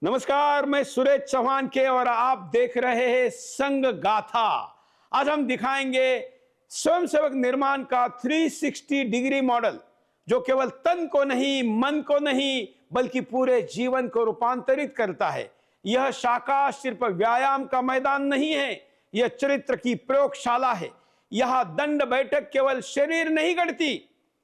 नमस्कार, मैं सुरेश चौहान के और आप देख रहे हैं संघ गाथा। आज हम दिखाएंगे स्वयंसेवक निर्माण का 360 डिग्री मॉडल, जो केवल तन को नहीं, मन को नहीं, बल्कि पूरे जीवन को रूपांतरित करता है। यह शाखा सिर्फ व्यायाम का मैदान नहीं है, यह चरित्र की प्रयोगशाला है। यह दंड बैठक केवल शरीर नहीं गढ़ती,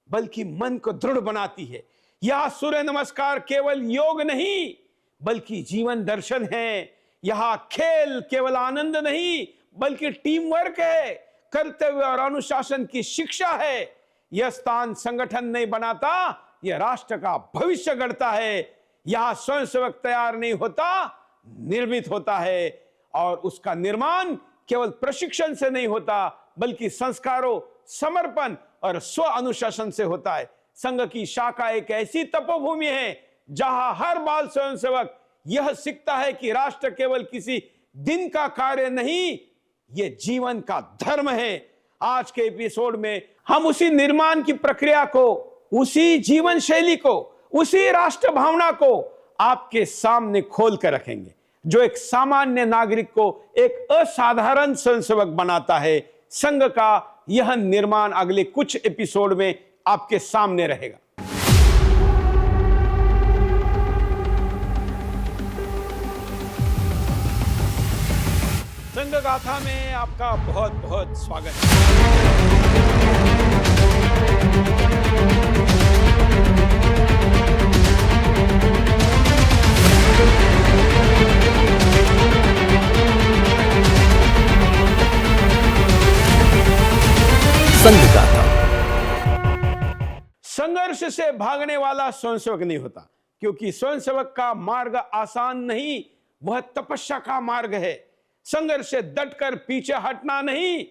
बल्कि मन को दृढ़ बनाती है। यह सूर्य नमस्कार केवल योग नहीं, बल्कि जीवन दर्शन है। यहां खेल केवल आनंद नहीं, बल्कि टीम वर्क है, कर्तव्य और अनुशासन की शिक्षा है। यह स्थान संगठन नहीं बनाता, यह राष्ट्र का भविष्य गढ़ता है। यहां स्वयंसेवक तैयार नहीं होता, निर्मित होता है। और उसका निर्माण केवल प्रशिक्षण से नहीं होता, बल्कि संस्कारों, समर्पण और स्व अनुशासन से होता है। संघ की शाखा एक ऐसी तपोभूमि है जहां हर बाल स्वयंसेवक यह सीखता है कि राष्ट्र केवल किसी दिन का कार्य नहीं, यह जीवन का धर्म है। आज के एपिसोड में हम उसी निर्माण की प्रक्रिया को, उसी जीवन शैली को, उसी राष्ट्र भावना को आपके सामने खोल कर रखेंगे, जो एक सामान्य नागरिक को एक असाधारण स्वयंसेवक बनाता है। संघ का यह निर्माण अगले कुछ एपिसोड में आपके सामने रहेगा। संघ गाथा में आपका बहुत बहुत स्वागत है। संघ गाथा। संघर्ष से भागने वाला स्वयंसेवक नहीं होता, क्योंकि स्वयंसेवक का मार्ग आसान नहीं, वह तपस्या का मार्ग है। संघर्ष से डटकर पीछे हटना नहीं,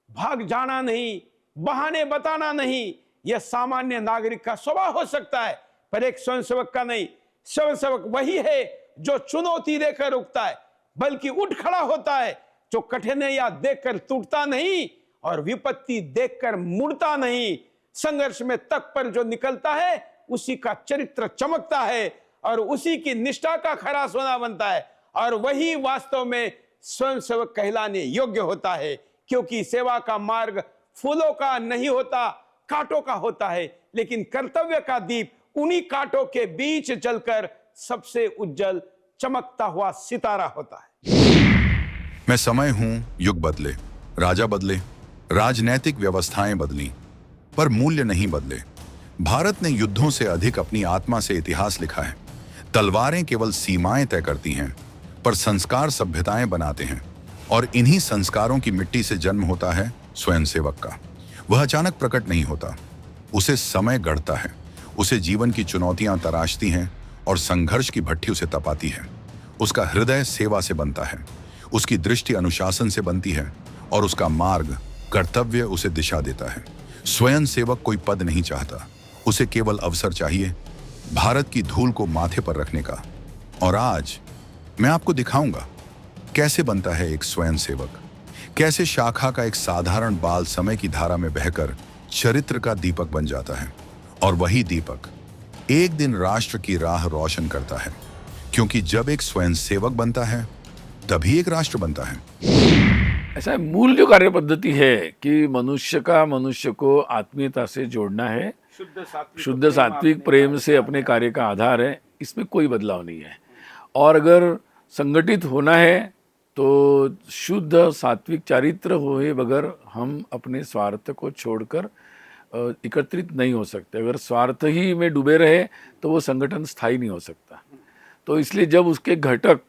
भाग जाना नहीं, बहाने बताना नहीं, यह सामान्य नागरिक का स्वभाव हो सकता है, पर एक स्वयंसेवक का नहीं। स्वयंसेवक वही है जो चुनौती देकर रुकता है, बल्कि उठ खड़ा होता है, जो कठिनाइयां देखकर टूटता नहीं और विपत्ति देखकर मुड़ता नहीं। संघर्ष में तक पर जो निकलता है, उसी का चरित्र चमकता है और उसी की निष्ठा का खरा सोना बनता है। और वही वास्तव में स्वयंसेवक कहलाने योग्य होता है, क्योंकि सेवा का मार्ग फूलों का नहीं होता, कांटों का होता है। लेकिन कर्तव्य का दीप उन्हीं कांटों के बीच जलकर सबसे उज्जवल चमकता हुआ सितारा होता है। मैं समय हूं, युग बदले, राजा बदले, राजनैतिक व्यवस्थाएं बदली, पर मूल्य नहीं बदले। भारत ने युद्धों से अधिक अपनी आत्मा से इतिहास लिखा है। तलवारें केवल सीमाएं तय करती हैं, पर संस्कार सभ्यताएं बनाते हैं। और इन्हीं संस्कारों की मिट्टी से जन्म होता है स्वयंसेवक का। वह अचानक प्रकट नहीं होता, उसे समय गढ़ता है, उसे जीवन की चुनौतियां तराशती हैं और संघर्ष की भट्ठी उसे तपाती है। उसका हृदय सेवा से बनता है, उसकी दृष्टि अनुशासन से बनती है और उसका मार्ग कर्तव्य उसे दिशा देता है। स्वयंसेवक कोई पद नहीं चाहता, उसे केवल अवसर चाहिए भारत की धूल को माथे पर रखने का। और आज मैं आपको दिखाऊंगा कैसे बनता है एक स्वयंसेवक, कैसे शाखा का एक साधारण बाल समय की धारा में बहकर चरित्र का दीपक बन जाता है। और वही दीपक एक दिन राष्ट्र की राह रोशन करता है, क्योंकि जब एक स्वयंसेवक बनता है, तभी एक राष्ट्र बनता है। ऐसा मूल जो कार्य पद्धति है कि मनुष्य को आत्मीयता से जोड़ना है, शुद्ध सात्विक प्रेम से अपने कार्य का आधार है। इसमें कोई बदलाव नहीं है। और अगर संगठित होना है तो शुद्ध सात्विक चारित्र होए बगैर हम अपने स्वार्थ को छोड़कर एकत्रित नहीं हो सकते। अगर स्वार्थ ही में डूबे रहे तो वो संगठन स्थायी नहीं हो सकता। तो इसलिए जब उसके घटक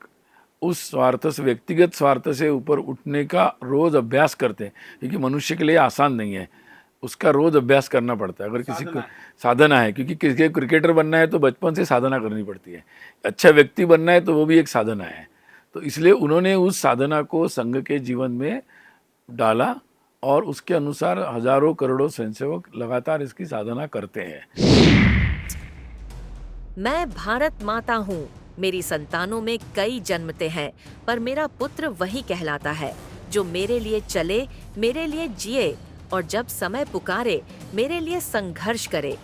उस स्वार्थ से, व्यक्तिगत स्वार्थ से ऊपर उठने का रोज अभ्यास करते हैं, क्योंकि मनुष्य के लिए आसान नहीं है, उसका रोज अभ्यास करना पड़ता है। अगर किसी को साधना है, क्योंकि किसी क्रिकेटर बनना है तो बचपन से साधना करनी पड़ती है, अच्छा व्यक्ति बनना है तो वो भी एक साधना है। तो इसलिए उन्होंने उस साधना को संघ के जीवन में डाला और उसके अनुसार हजारों करोड़ों स्वयंसेवक लगातार इसकी साधना करते हैं। मैं भारत माता हूँ, मेरी संतानों में कई जन्मते हैं, पर मेरा पुत्र वही कहलाता है जो मेरे लिए चले, मेरे लिए जिए और जब समय पुकारे मेरे लिए संघर्ष करे,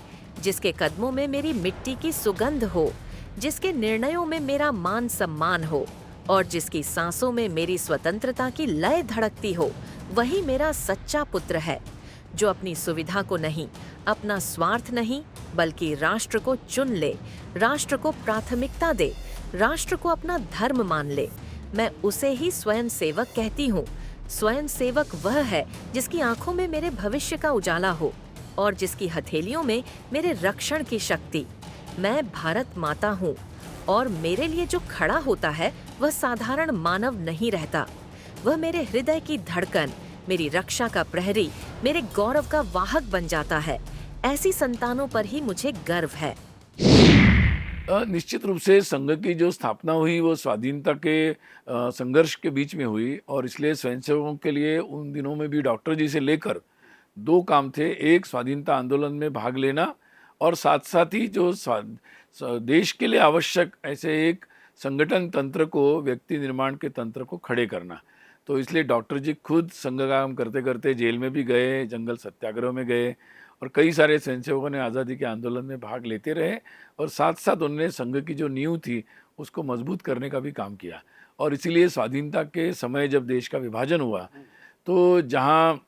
जिसके कदमों में मेरी मिट्टी की सुगंध हो, जिसके निर्णयों में मेरा मान सम्मान हो और जिसकी सांसों में मेरी स्वतंत्रता की लय धड़कती हो, वही मेरा सच्चा पुत्र है, जो अपनी सुविधा को नहीं, अपना स्वार्थ नहीं, बल्कि राष्ट्र को चुन ले, राष्ट्र को प्राथमिकता दे, राष्ट्र को अपना धर्म मान ले। मैं उसे ही स्वयं सेवक कहती हूँ। स्वयं सेवक वह है जिसकी आंखों में मेरे भविष्य का उजाला हो और जिसकी हथेलियों में मेरे रक्षण की शक्ति। मैं भारत माता हूँ और मेरे लिए जो खड़ा होता है वह साधारण मानव नहीं रहता। वह मेरे हृदय की धड़कन, मेरी रक्षा का प्रहरी, मेरे गौरव का वाहक बन जाता है। ऐसी संतानों पर ही मुझे गर्व है। निश्चित रूप से संघ की जो स्थापना हुई वो स्वाधीनता के संघर्ष के बीच में हुई और इसलिए स्वयंसेवकों के लिए उन दिनों में भी डॉक्टर जी से लेकर दो काम थे। एक, स्वाधीनता आंदोलन में भाग लेना और साथ साथ ही जो देश के लिए आवश्यक ऐसे एक संगठन तंत्र को, व्यक्ति निर्माण के तंत्र को खड़े करना। तो इसलिए डॉक्टर जी खुद संघ काम करते करते जेल में भी गए, जंगल सत्याग्रह में गए और कई सारे स्वयंसेवकों ने आज़ादी के आंदोलन में भाग लेते रहे और साथ साथ उन्होंने संघ की जो नींव थी उसको मजबूत करने का भी काम किया। और इसीलिए स्वाधीनता के समय जब देश का विभाजन हुआ तो जहाँ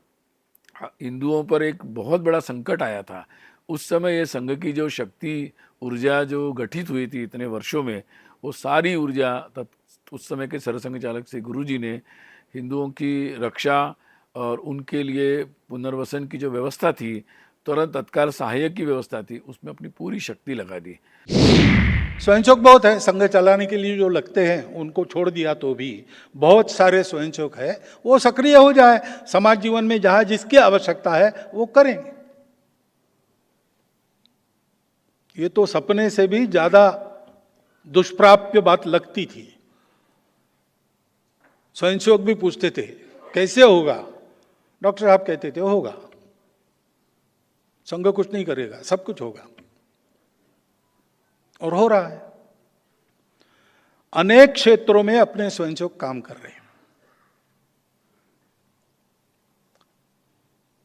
हिंदुओं पर एक बहुत बड़ा संकट आया था, उस समय ये संघ की जो शक्ति, ऊर्जा जो गठित हुई थी इतने वर्षों में, वो सारी ऊर्जा उस समय के सरसंघ चालक श्री गुरुजी ने हिंदुओं की रक्षा और उनके लिए पुनर्वसन की जो व्यवस्था थी, तुरंत तत्काल सहायक की व्यवस्था थी, उसमें अपनी पूरी शक्ति लगा दी। स्वयंसेवक बहुत है, संघ चलाने के लिए जो लगते हैं उनको छोड़ दिया तो भी बहुत सारे स्वयंसेवक है, वो सक्रिय हो जाए, समाज जीवन में जहां जिसकी आवश्यकता है वो करेंगे। ये तो सपने से भी ज्यादा दुष्प्राप्य बात लगती थी। स्वयंसेवक भी पूछते थे कैसे होगा, डॉक्टर साहब कहते थे होगा, संघ कुछ नहीं करेगा, सब कुछ होगा, और हो रहा है। अनेक क्षेत्रों में अपने स्वयंसेवक काम कर रहे हैं।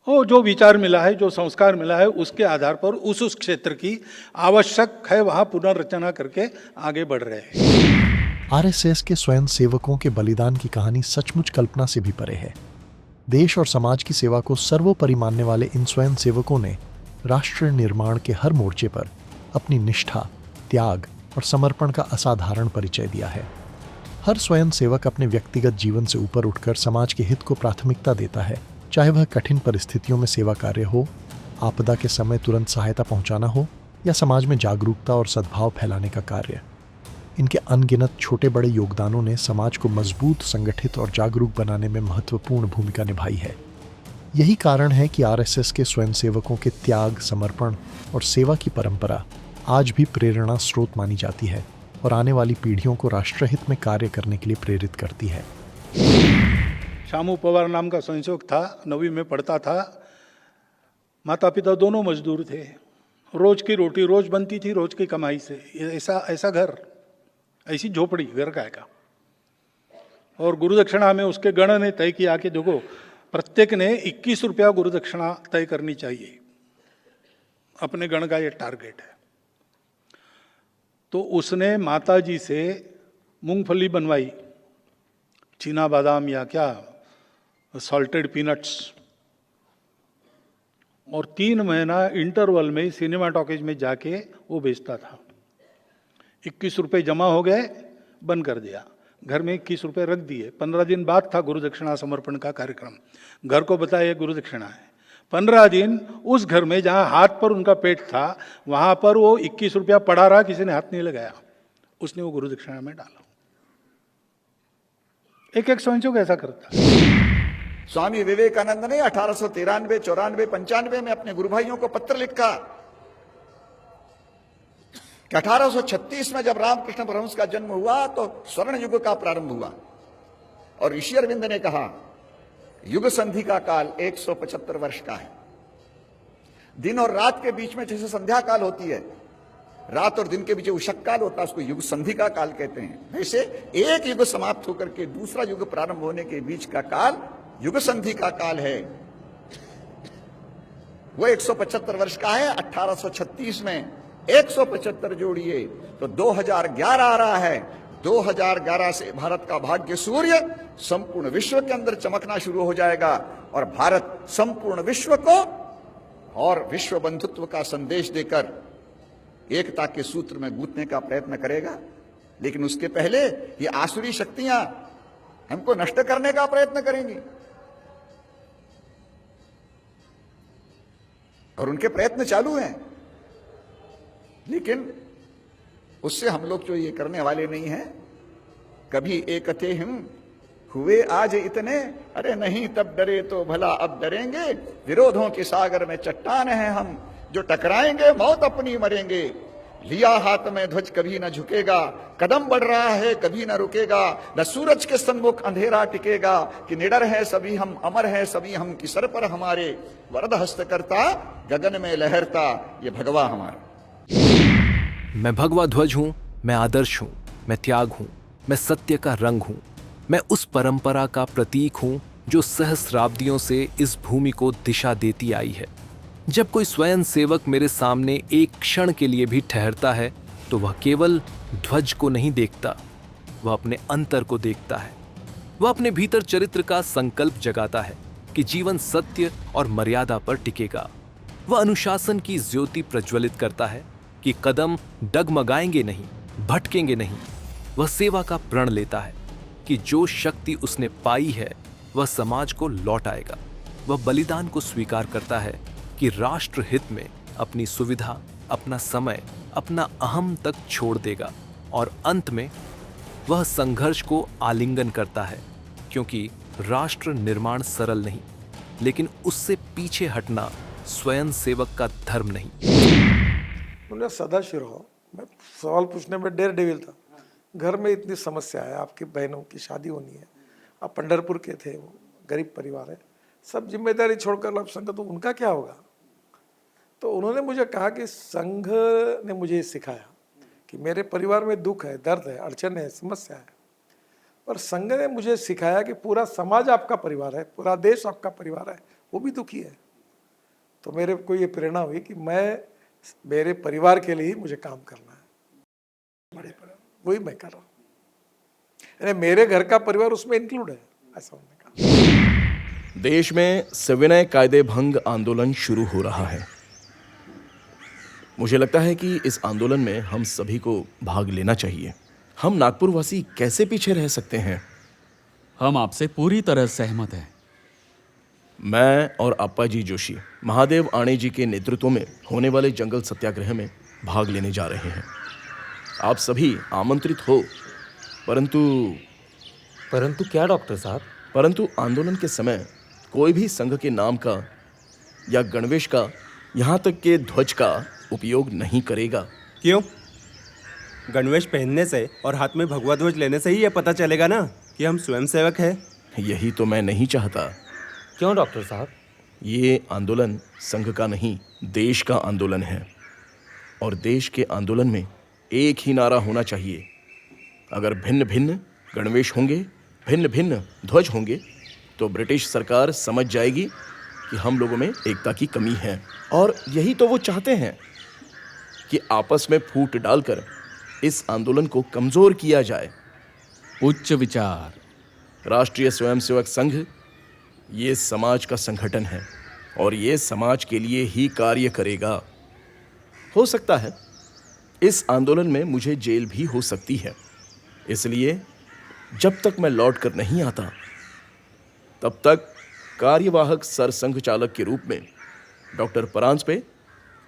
वो जो विचार मिला है, जो संस्कार मिला है, उसके आधार पर उस क्षेत्र की आवश्यक है वहां पुनर्रचना करके आगे बढ़ रहे हैं। आरएसएस के स्वयं सेवकों के बलिदान की कहानी सचमुच कल्पना से भी परे है। देश और समाज की सेवा को सर्वोपरि मानने वाले इन स्वयं सेवकों ने राष्ट्र निर्माण के हर मोर्चे पर अपनी निष्ठा, त्याग और समर्पण का असाधारण परिचय दिया है। हर स्वयं सेवक अपने व्यक्तिगत जीवन से ऊपर उठकर समाज के हित को प्राथमिकता देता है, चाहे वह कठिन परिस्थितियों में सेवा कार्य हो, आपदा के समय तुरंत सहायता पहुंचाना हो या समाज में जागरूकता और सद्भाव फैलाने का कार्य। इनके अनगिनत छोटे बड़े योगदानों ने समाज को मजबूत, संगठित और जागरूक बनाने में महत्वपूर्ण भूमिका निभाई है। यही कारण है कि आरएसएस के स्वयंसेवकों के त्याग, समर्पण और सेवा की परंपरा आज भी प्रेरणा स्रोत मानी जाती है और आने वाली पीढ़ियों को राष्ट्रहित में कार्य करने के लिए प्रेरित करती है। शामू पवार नाम का स्वयंसेवक था, 9वीं में पढ़ता था। माता पिता दोनों मजदूर थे, रोज की रोटी रोज बनती थी, रोज की कमाई से। ऐसा घर, ऐसी झोपड़ी, घर का। और गुरुदक्षिणा में उसके गण ने तय किया कि देखो प्रत्येक ने 21 रुपया गुरुदक्षिणा तय करनी चाहिए, अपने गण का ये टारगेट है। तो उसने माताजी से मूंगफली बनवाई, चीना बादाम या क्या, सॉल्टेड पीनट्स, और 3 महीना इंटरवल में सिनेमा टॉकीज में जाके वो बेचता था। 21 रुपये जमा हो गए, बंद कर दिया, घर में 21 रुपये रख दिए। 15 दिन बाद था गुरुदक्षिणा समर्पण का कार्यक्रम, घर को बताया गुरुदक्षिणा है। 15 दिन उस घर में जहां हाथ पर उनका पेट था वहां पर वो 21 रुपया पड़ा रहा, किसी ने हाथ नहीं लगाया, उसने वो गुरुदक्षिणा में डाला। एक स्वयंसेवक ऐसा करता। स्वामी विवेकानंद ने 1893, 94, 95 में अपने गुरु भाइयों को पत्र लिखा कि 1836 में जब रामकृष्ण परमहंस का जन्म हुआ तो स्वर्ण युग का प्रारंभ हुआ, और ऋषि अरविंद ने कहा युग संधि का काल 175 वर्ष का है। दिन और रात के बीच में जैसे संध्या काल होती है, रात और दिन के बीच उषक काल होता है, उसको युग संधि का काल कहते हैं। वैसे एक युग समाप्त होकर के दूसरा युग प्रारंभ होने के बीच का काल युग संधि का काल है। वो 175 वर्ष का है। 1836 में 175 जोड़िए तो 2011 आ रहा है। 2011 से भारत का भाग्य सूर्य संपूर्ण विश्व के अंदर चमकना शुरू हो जाएगा और भारत संपूर्ण विश्व को और विश्व बंधुत्व का संदेश देकर एकता के सूत्र में गूंथने का प्रयत्न करेगा। लेकिन उसके पहले ये आसुरी शक्तियां हमको नष्ट करने का प्रयत्न करेंगी और उनके प्रयत्न चालू हैं। लेकिन उससे हम लोग जो ये करने वाले नहीं हैं। कभी एक थे हम हुए आज इतने, अरे नहीं तब डरे तो भला अब डरेंगे। विरोधों के सागर में चट्टान हैं हम, जो टकराएंगे मौत अपनी मरेंगे। लिया हाथ में ध्वज कभी न झुकेगा, कदम बढ़ रहा है कभी न रुकेगा। न सूरज के सन्मुख अंधेरा टिकेगा, कि निडर है सभी हम अमर है सभी हम, कि सर पर हमारे वरद हस्त करता गगन में लहरता ये भगवा हमारा। मैं भगवा ध्वज हूं, मैं आदर्श हूं, मैं त्याग हूं, मैं सत्य का रंग हूं। मैं उस परंपरा का प्रतीक हूं जो सहस्राब्दियों से इस भूमि को दिशा देती आई है। जब कोई स्वयं सेवक मेरे सामने एक क्षण के लिए भी ठहरता है तो वह केवल ध्वज को नहीं देखता, वह अपने अंतर को देखता है। वह अपने भीतर चरित्र का संकल्प जगाता है कि जीवन सत्य और मर्यादा पर टिकेगा। वह अनुशासन की ज्योति प्रज्वलित करता है कि कदम डगमगाएंगे नहीं, भटकेंगे नहीं। वह सेवा का प्रण लेता है कि जो शक्ति उसने पाई है वह समाज को लौट आएगा। वह बलिदान को स्वीकार करता है कि राष्ट्र हित में अपनी सुविधा, अपना समय, अपना अहम तक छोड़ देगा। और अंत में वह संघर्ष को आलिंगन करता है, क्योंकि राष्ट्र निर्माण सरल नहीं, लेकिन उससे पीछे हटना स्वयं सेवक का धर्म नहीं। उन्हें सदाशिव रहो। मैं सवाल पूछने में डेयर डेविल था। घर में इतनी समस्या है, आपकी बहनों की शादी होनी है, आप पंढरपुर के थे, वो गरीब परिवार है, सब जिम्मेदारी छोड़कर अब संघ, तो उनका क्या होगा? तो उन्होंने मुझे कहा कि संघ ने मुझे सिखाया कि मेरे परिवार में दुख है, दर्द है, अड़चन है, समस्या है, पर संघ ने मुझे सिखाया कि पूरा समाज आपका परिवार है, पूरा देश आपका परिवार है, वो भी दुखी है। तो मेरे को ये प्रेरणा हुई कि मेरे परिवार के लिए ही मुझे काम करना है, बड़े परिवार, वही मैं कर रहा हूँ। यानी मेरे घर का परिवार उसमें इंक्लूड है, ऐसा उन्होंने कहा। देश में सविनय कायदे भंग आंदोलन शुरू हो रहा है। मुझे लगता है कि इस आंदोलन में हम सभी को भाग लेना चाहिए। हम नागपुर वासी कैसे पीछे रह सकते हैं? हम आपसे पूरी तरह सहमत हैं। मैं और अप्पाजी जोशी महादेव आणे जी के नेतृत्व में होने वाले जंगल सत्याग्रह में भाग लेने जा रहे हैं। आप सभी आमंत्रित हो। परंतु क्या डॉक्टर साहब? परंतु आंदोलन के समय कोई भी संघ के नाम का या गणवेश का, यहाँ तक के ध्वज का उपयोग नहीं करेगा। क्यों? गणवेश पहनने से और हाथ में भगवा ध्वज लेने से ही यह पता चलेगा ना कि हम स्वयं सेवक हैं। यही तो मैं नहीं चाहता। क्यों डॉक्टर साहब? ये आंदोलन संघ का नहीं, देश का आंदोलन है। और देश के आंदोलन में एक ही नारा होना चाहिए। अगर भिन्न भिन्न गणवेश होंगे, भिन्न भिन्न ध्वज होंगे, तो ब्रिटिश सरकार समझ जाएगी कि हम लोगों में एकता की कमी है। और यही तो वो चाहते हैं कि आपस में फूट डालकर इस आंदोलन को कमजोर किया जाए। उच्च विचार। राष्ट्रीय स्वयंसेवक संघ ये समाज का संगठन है और ये समाज के लिए ही कार्य करेगा। हो सकता है इस आंदोलन में मुझे जेल भी हो सकती है, इसलिए जब तक मैं लौट कर नहीं आता तब तक कार्यवाहक सरसंघ चालक के रूप में डॉक्टर परांजपे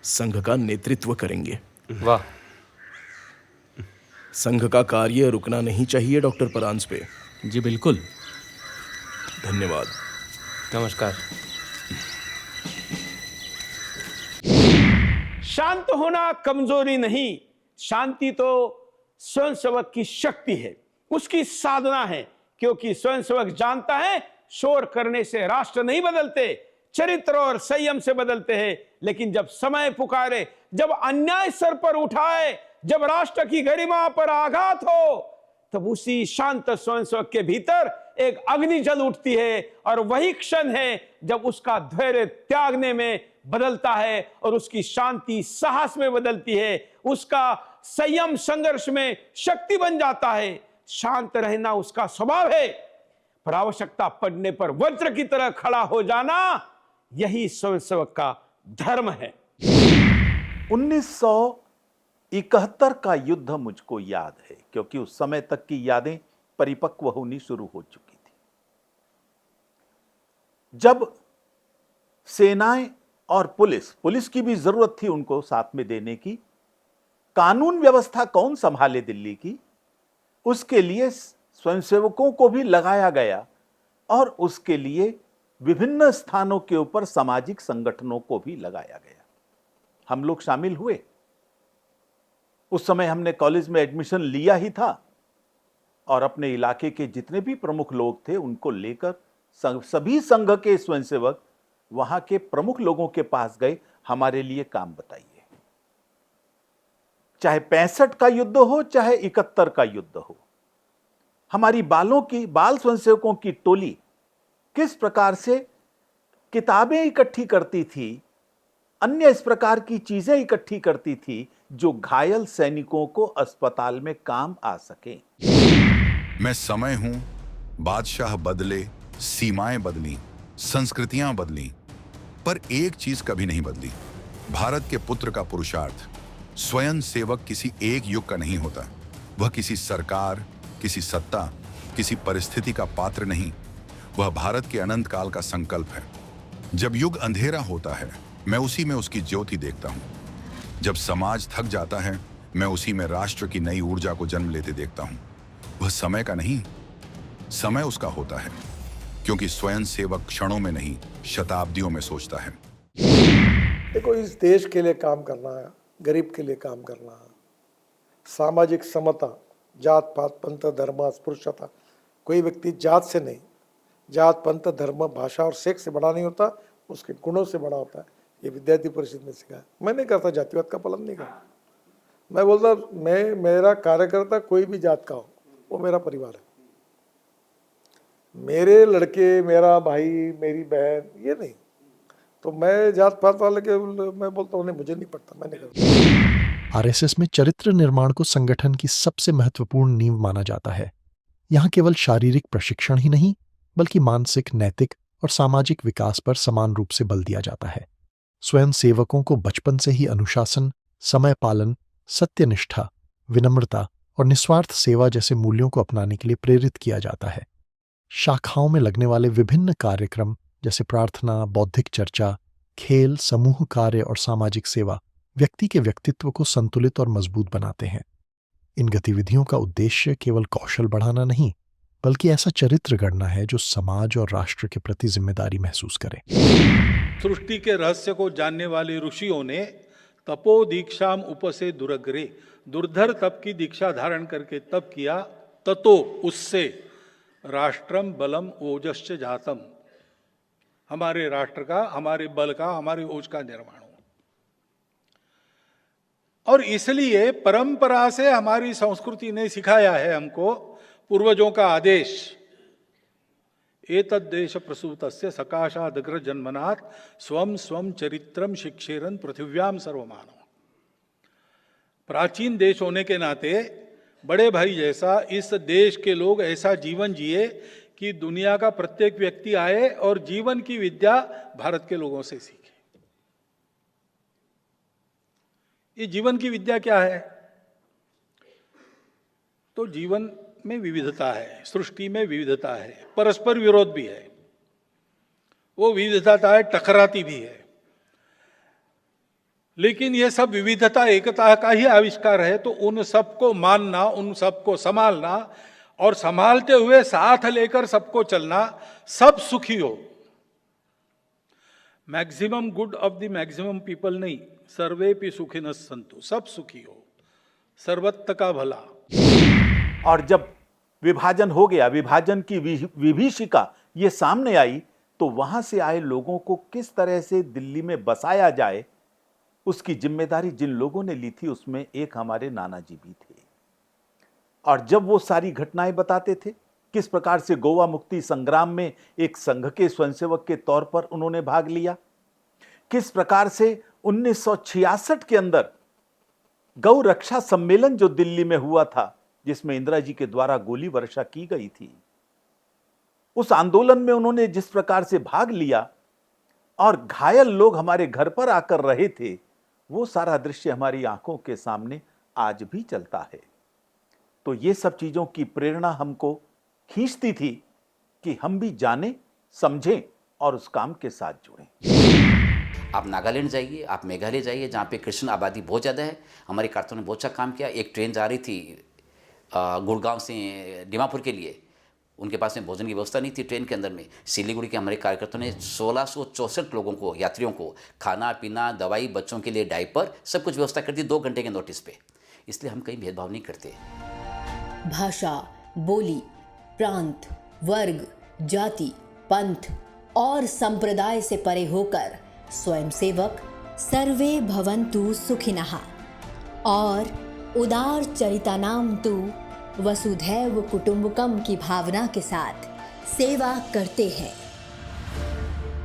संघ का नेतृत्व करेंगे। वाह! संघ का कार्य रुकना नहीं चाहिए डॉक्टर परांजपे। जी बिल्कुल। धन्यवाद। नमस्कार। शांत होना कमजोरी नहीं, शांति तो स्वयंसेवक की शक्ति है, उसकी साधना है। क्योंकि स्वयंसेवक जानता है शोर करने से राष्ट्र नहीं बदलते, चरित्र और संयम से बदलते हैं। लेकिन जब समय पुकारे, जब अन्याय सर पर उठाए, जब राष्ट्र की गरिमा पर आघात हो, तब उसी शांत स्वयंसेवक के भीतर एक अग्नि जल उठती है। और वही क्षण है जब उसका धैर्य त्यागने में बदलता है और उसकी शांति साहस में बदलती है, उसका संयम संघर्ष में शक्ति बन जाता है। शांत रहना उसका स्वभाव है, पर आवश्यकता पड़ने पर वज्र की तरह खड़ा हो जाना यही स्वयंसेवक का धर्म है। 1971 का युद्ध मुझको याद है, क्योंकि उस समय तक की यादें परिपक्व होनी शुरू हो चुकी थी। जब सेनाएं और पुलिस की भी जरूरत थी उनको साथ में देने की, कानून व्यवस्था कौन संभाले दिल्ली की, उसके लिए स्वयंसेवकों को भी लगाया गया और उसके लिए विभिन्न स्थानों के ऊपर सामाजिक संगठनों को भी लगाया गया। हम लोग शामिल हुए। उस समय हमने कॉलेज में एडमिशन लिया ही था और अपने इलाके के जितने भी प्रमुख लोग थे उनको लेकर सभी संघ के स्वयंसेवक वहां के प्रमुख लोगों के पास गए, हमारे लिए काम बताइए। चाहे 65 का युद्ध हो, चाहे 71 का युद्ध हो, हमारी बाल स्वयंसेवकों की टोली किस प्रकार से किताबें इकट्ठी करती थी, अन्य इस प्रकार की चीजें इकट्ठी करती थी जो घायल सैनिकों को अस्पताल में काम आ सके। मैं समय हूं, बादशाह बदले, सीमाएं बदली, संस्कृतियां बदली, पर एक चीज कभी नहीं बदली। भारत के पुत्र का पुरुषार्थ। स्वयं सेवक किसी एक युग का नहीं होता। वह किसी सरकार, किसी सत्ता, किसी परिस्थिति का पात्र नहीं। वह भारत के अनंत काल का संकल्प है। जब युग अंधेरा होता है, मैं उसी में उसकी ज्योति देखता हूं। जब समाज थक जाता है, मैं उसी में राष्ट्र की नई ऊर्जा को जन्म लेते देखता हूं। वह समय का नहीं, समय उसका होता है, क्योंकि स्वयं सेवक क्षणों में नहीं, शताब्दियों में सोचता है। देखो, इस देश के लिए काम करना है, गरीब के लिए काम करना है, सामाजिक समता, जात पात पंथ धर्म स्पृश्यता, कोई व्यक्ति जात से नहीं, जात पंथ धर्म भाषा और सेक्स से बड़ा नहीं होता, उसके गुणों से बड़ा होता है। ये विद्यार्थी परिषद में सिखाया। मैं नहीं करता जातिवाद का पालन नहीं करता। मैं बोलता मेरा कार्यकर्ता कोई भी जात का हो, वो मेरा परिवार है। मेरे लड़के, मेरा भाई, मेरी बहन, ये नहीं। तो मैं जात पात वाले के मैं बोलता हूँ नहीं, मुझे नहीं पड़ता, मैं नहीं करता। आरएसएस में चरित्र निर्माण को संगठन की सबसे महत्वपूर्ण नींव माना जाता है। यहाँ केवल शारीरिक प्रशिक्षण ही नहीं, बल्कि मानसिक, नैतिक और सामाजिक विकास पर समान रूप से बल दिया जाता है। स्वयं सेवकों को बचपन से ही अनुशासन, समय पालन, सत्यनिष्ठा, विनम्रता और निस्वार्थ सेवा जैसे मूल्यों को अपनाने के लिए प्रेरित किया जाता है। शाखाओं में लगने वाले विभिन्न कार्यक्रम जैसे प्रार्थना, बौद्धिक चर्चा, खेल, समूह कार्य और सामाजिक सेवा व्यक्ति के व्यक्तित्व को संतुलित और मजबूत बनाते हैं। इन गतिविधियों का उद्देश्य केवल कौशल बढ़ाना नहीं, बल्कि ऐसा चरित्र गढ़ना है जो समाज और राष्ट्र के प्रति जिम्मेदारी महसूस करे। सृष्टि के रहस्य को जानने वाले ऋषियों ने तपो दीक्षाम उपसे दुरग्रे, दुर्धर तप की दीक्षा धारण करके तप किया, ततो उससे राष्ट्रम बलम ओजश्च जातम, हमारे राष्ट्र का, हमारे बल का, हमारे ओज का निर्माण हो। और इसलिए परंपरा से हमारी संस्कृति ने सिखाया है हमको, पूर्वजों का आदेश, एतद् देश प्रसूतस्य सकाशादग्र जन्मनात् स्वम स्वम चरित्रम शिक्षेरन पृथिव्याम सर्वमानव। प्राचीन देश होने के नाते बड़े भाई जैसा इस देश के लोग ऐसा जीवन जिए कि दुनिया का प्रत्येक व्यक्ति आए और जीवन की विद्या भारत के लोगों से सीखे। ये जीवन की विद्या क्या है? तो जीवन में विविधता है, सृष्टि में विविधता है, परस्पर विरोध भी है, वो विविधता है, टकराती भी है, लेकिन ये सब विविधता एकता का ही आविष्कार है। तो उन सबको मानना, उन सबको संभालना और संभालते हुए साथ लेकर सबको चलना, सब सुखी हो। Maximum good of the maximum people नहीं, सर्वे भी सुखिनः सन्तु, सब सुखी हो, सर्वत्र का भला। और जब विभाजन हो गया, विभाजन की विभीषिका ये सामने आई, तो वहां से आए लोगों को किस तरह से दिल्ली में बसाया जाए, उसकी जिम्मेदारी जिन लोगों ने ली थी उसमें एक हमारे नाना जी भी थे। और जब वो सारी घटनाएं बताते थे, किस प्रकार से गोवा मुक्ति संग्राम में एक संघ के स्वयंसेवक के तौर पर उन्होंने भाग लिया, किस प्रकार से 1966 के अंदर गौ रक्षा सम्मेलन जो दिल्ली में हुआ था, जिसमें इंदिरा जी के द्वारा गोली वर्षा की गई थी, उस आंदोलन में उन्होंने जिस प्रकार से भाग लिया और घायल लोग हमारे घर पर आकर रहे थे, वो सारा दृश्य हमारी आंखों के सामने आज भी चलता है। तो ये सब चीजों की प्रेरणा हमको खींचती थी कि हम भी जाने, समझें और उस काम के साथ जुड़ें। आप नागालैंड जाइए, आप मेघालय जाइए, जहाँ पे कृष्ण आबादी बहुत ज़्यादा है। हमारे कारतून ने बहुत अच्छा काम किया। एक ट्रेन जा रही थी गुड़गांव से दीमापुर के लिए, उनके पास में भोजन की व्यवस्था नहीं थी ट्रेन के अंदर में। सिलीगुड़ी के हमारे कार्यकर्ताओं ने 1664 लोगों को, यात्रियों को खाना पीना, दवाई, बच्चों के लिए डायपर, सब कुछ व्यवस्था कर दी 2 घंटे के नोटिस पे। इसलिए हम कहीं भेदभाव नहीं करते। भाषा, बोली, प्रांत, वर्ग, जाति, पंथ और संप्रदाय से परे होकर स्वयंसेवक सर्वे भवन्तु सुखिनः और उदार चरितानाम तु वसुधैव कुटुंबकम की भावना के साथ सेवा करते हैं।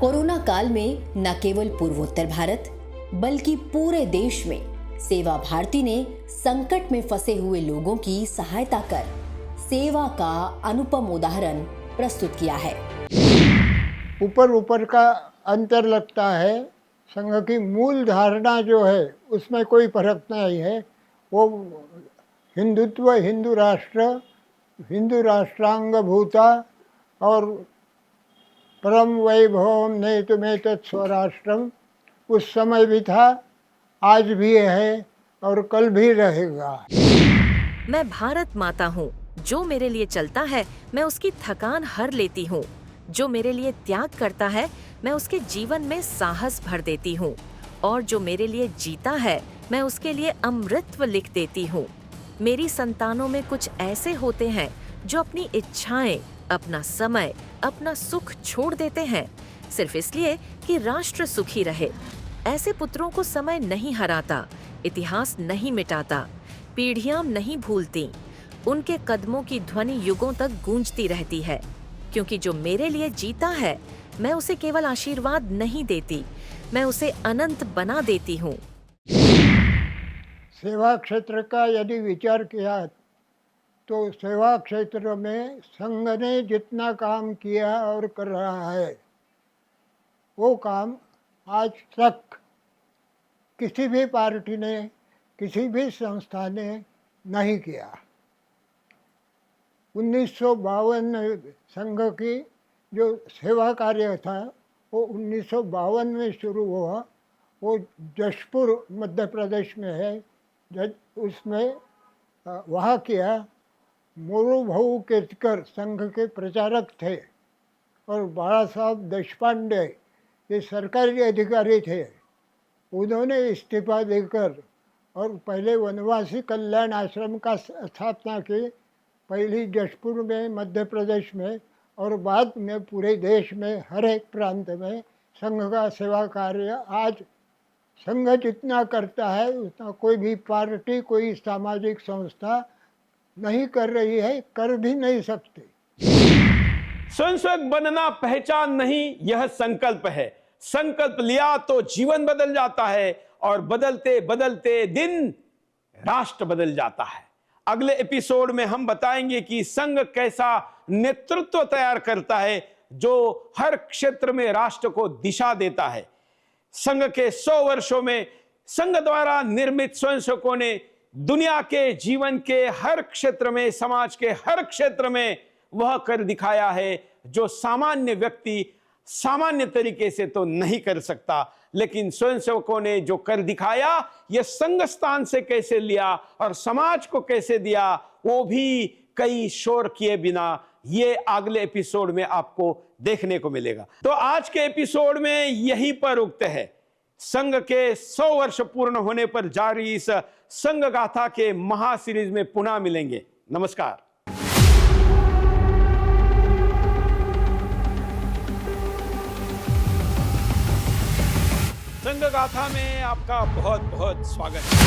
कोरोना काल में न केवल पूर्वोत्तर भारत बल्कि पूरे देश में सेवा भारती ने संकट में फंसे हुए लोगों की सहायता कर सेवा का अनुपम उदाहरण प्रस्तुत किया है। ऊपर का अंतर लगता है, संघ की मूल धारणा जो है उसमें कोई फर्क नहीं है। वो हिंदुत्व, हिंदू राष्ट्र, हिंदू राष्ट्रांग भूता और परम वैभवम नेतुमेतत् स्वराष्ट्रम उस समय भी था, आज भी है और कल भी रहेगा। मैं भारत माता हूँ। जो मेरे लिए चलता है मैं उसकी थकान हर लेती हूँ। जो मेरे लिए त्याग करता है मैं उसके जीवन में साहस भर देती हूँ। और जो मेरे लिए जीता है मैं उसके लिए अमृतत्व लिख देती हूँ। मेरी संतानों में कुछ ऐसे होते हैं जो अपनी इच्छाएं, अपना समय, अपना सुख छोड़ देते हैं सिर्फ इसलिए कि राष्ट्र सुखी रहे। ऐसे पुत्रों को समय नहीं हराता, इतिहास नहीं मिटाता, पीढ़ियां नहीं भूलती। उनके कदमों की ध्वनि युगों तक गूंजती रहती है, क्योंकि जो मेरे लिए जीता है मैं उसे केवल आशीर्वाद नहीं देती, मैं उसे अनंत बना देती हूँ। सेवा क्षेत्र का यदि विचार किया तो सेवा क्षेत्र में संघ ने जितना काम किया और कर रहा है वो काम आज तक किसी भी पार्टी ने, किसी भी संस्था ने नहीं किया। 1952 में संघ की जो सेवा कार्य था वो 1952 में शुरू हुआ। वो जशपुर मध्य प्रदेश में है, उसमें वहाँ किया। मोरू भाऊ केतकर संघ के प्रचारक थे और बाला साहब देशपांडे ये सरकारी अधिकारी थे। उन्होंने इस्तीफा देकर और पहले वनवासी कल्याण आश्रम का स्थापना की, पहली जशपुर में मध्य प्रदेश में और बाद में पूरे देश में हर एक प्रांत में संघ का सेवा कार्य। आज संघ जितना करता है उतना कोई भी पार्टी, कोई सामाजिक संस्था नहीं कर रही है, कर भी नहीं सकती। स्वयंसेवक बनना पहचान नहीं, यह संकल्प है। संकल्प लिया तो जीवन बदल जाता है और बदलते बदलते दिन राष्ट्र बदल जाता है। अगले एपिसोड में हम बताएंगे कि संघ कैसा नेतृत्व तैयार करता है जो हर क्षेत्र में राष्ट्र को दिशा देता है। संघ के 100 वर्षों में संघ द्वारा निर्मित स्वयंसेवकों ने दुनिया के जीवन के हर क्षेत्र में, समाज के हर क्षेत्र में वह कर दिखाया है जो सामान्य व्यक्ति सामान्य तरीके से तो नहीं कर सकता। लेकिन स्वयंसेवकों ने जो कर दिखाया, यह संघ स्थान से कैसे लिया और समाज को कैसे दिया, वो भी कई शोर किए बिना ये अगले एपिसोड में आपको देखने को मिलेगा। तो आज के एपिसोड में यही पर उक्त है। संघ के 100 वर्ष पूर्ण होने पर जारी इस संघ गाथा के महा सीरीज में पुनः मिलेंगे। नमस्कार। संघ गाथा में आपका बहुत बहुत स्वागत है।